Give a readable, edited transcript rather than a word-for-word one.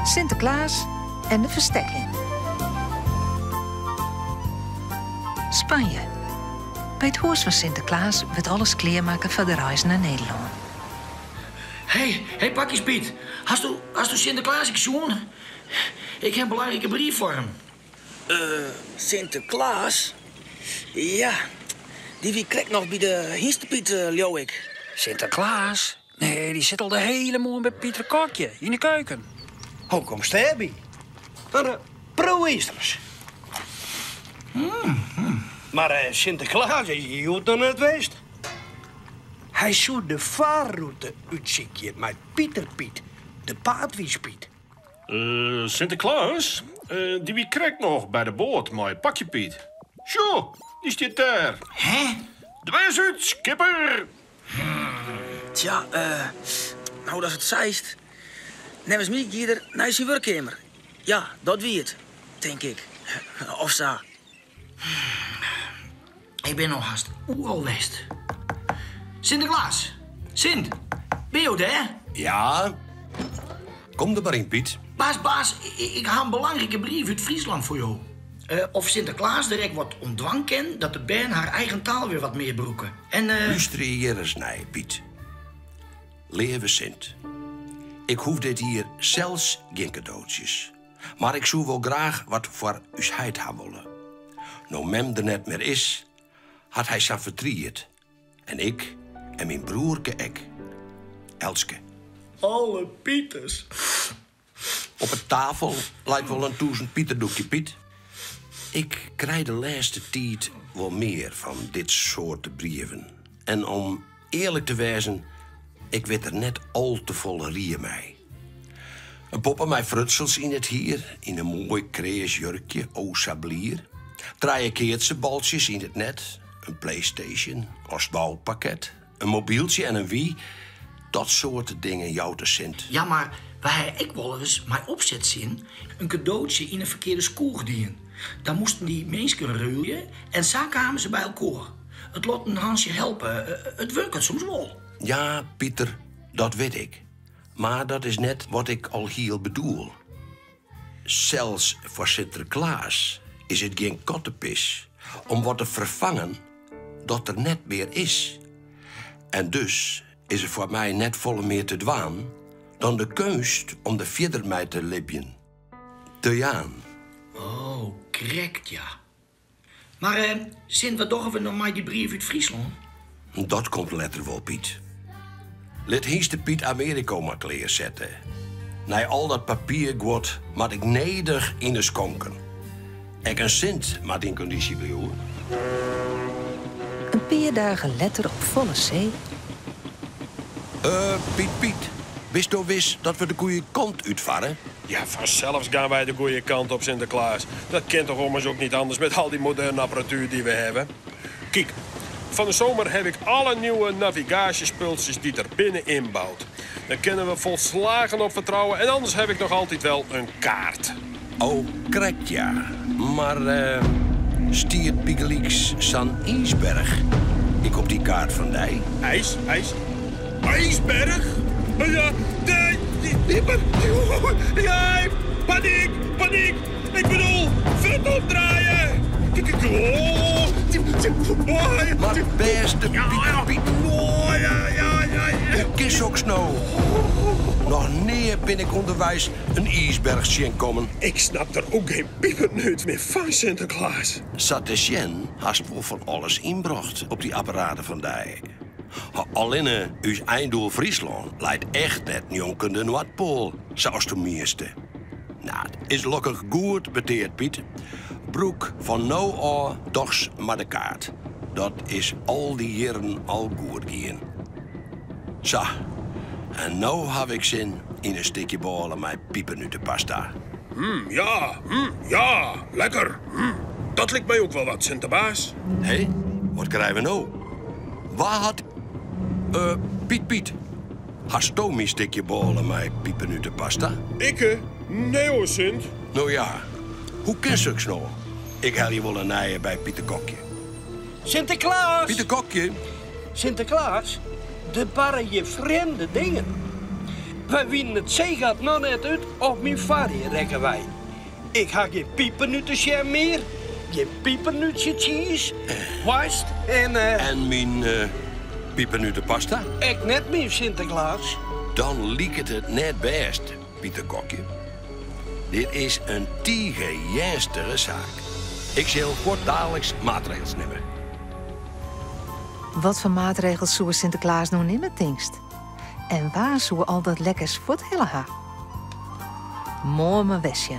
Sinterklaas en de verstekking. Spanje. Bij het huis van Sinterklaas werd alles kleermaken voor de reis naar Nederland. Hey, pakjes Piet. Hast du Sinterklaas gezien? Ik heb een belangrijke brief voor hem. Sinterklaas? Ja, die wie krijgt nog bij de Hiestepiet, Ljoik. Sinterklaas? Nee, die zit al de hele morgen bij Pieter Kokje in de keuken. Hoe komt Sterby? Pro-Easters. Maar Sinterklaas is hier nog net geweest. Hij zou de vaarroute uitzieken met Pieter Piet, de paardwiespiet. Sinterklaas? Die wie krijgt nog bij de boot, mooi pakje Piet. Zo, die staat daar. Hè? De wijs uit, skipper. Tja, nou dat is het zeist. Neem mij hier naar zijn werkkamer. Ja, dat wie het, denk ik. Of zo. Ik ben nog haast al west. Sinterklaas. Sint, ben je daar? Ja? Kom er maar in, Piet. Baas, ik ga een belangrijke brief uit Friesland voor jou. Of Sinterklaas direct wat ontdwang kent dat de band haar eigen taal weer wat meer broeken. En Luister hier eens naar, Piet. Leven Sint. Ik hoef dit hier zelfs geen cadeautjes. Maar ik zou wel graag wat voor usheid hebben willen. Nou mem er net meer is, had hij zijn verdriet. En ik en mijn broerke ek. Elske. alle Pieters. Op een tafel lijkt wel een 1000 Pieterdoekje, Piet. Ik krijg de laatste tijd wel meer van dit soort brieven. En om eerlijk te wezen, ik weet er net al te volle rie mee. Een pop aan mijn frutsels in het hier, in een mooi kreesjurkje, o sablier. 3 keertse baltjes in het net, een PlayStation, als bouwpakket, een mobieltje en een Wii. Dat soort dingen jou te Sint. Ja, maar wij ik wel eens mijn opzet zien een cadeautje in een verkeerde school gediend. Dan moesten die mensen ruilen en zo kwamen ze bij elkaar. Het lot een Hansje helpen, het werkt soms wel. Ja, Pieter, dat weet ik. Maar dat is net wat ik al hier bedoel. Zelfs voor Sinterklaas is het geen kottepis om wat te vervangen dat er net meer is. En dus is het voor mij net volle meer te dwaan dan de kunst om de verder mij te libjen. Te jaan. Oh, correct, ja. Maar, Sint, wat doen we nog maar die brief uit Friesland? Dat komt letter wel, Piet. Let de Piet Amerika maar kleerzetten. Na al dat papier wordt, maar ik neder in de skonken. Ik een Sint, maar in conditie blijven. Een paar dagen later op volle zee. Piet, wist u wist dat we de goede kant uitvaren? Ja, vanzelfs gaan wij de goede kant op, Sinterklaas. Dat kent toch ommers ook niet anders met al die moderne apparatuur die we hebben. Kijk, van de zomer heb ik alle nieuwe navigatiespulsjes die er binnen inbouwt. Daar kunnen we volslagen op vertrouwen en anders heb ik nog altijd wel een kaart. Oh, correct, ja. Maar stiert Piegelix San Isberg. Ik op die kaart van die. IJsberg? Ja, nee, ja, paniek. Ik bedoel, vet opdraaien. Maar beste Piet. Hoe kist ook snow? Nog neer ben ik onderwijs een ijsbergje komen. Ik snap er ook geen pieperneut meer van, Sinterklaas. Satesjen haast wel van alles inbracht op die apparaten van die. Alleen uw einddoel Friesland leidt echt net jonken de Noordpool, zoals de meeste. Nou, het is gelukkig goed beteerd, Piet. Broek van nou al dochs maar de kaart. Dat is al die jaren al goed gaan. Zo, en nou heb ik zin in een stukje ballen met piepernutenpasta. Ja, lekker. Dat lijkt mij ook wel wat, Sinterbaas. Hé, wat krijgen we nou? Waar had... Piet. Hast u een stukje ballen met piepernutenpasta? Ikke? Nee hoor, Sint. Nou ja, hoe kent ze nou? Ik haal je wel een nijen bij Pieter Kokje. Sinterklaas! Pieter Kokje? Sinterklaas, de barren je vreemde dingen. Wij winnen het zeegat nog net uit op mijn varie rekken wij. Ik ga geen piepernuttensje meer, geen piepernutje cheese, worst en... En mijn piepernutenpasta? Ik net meer Sinterklaas. Dan liekt het net best, Pieter Kokje. Dit is een tiegejestere zaak. Ik zal kort dagelijks maatregels nemen. Wat voor maatregels zou Sinterklaas nou nemen, denkst? En waar zou al dat lekkers voor het hele ha? Mooi mijn westje.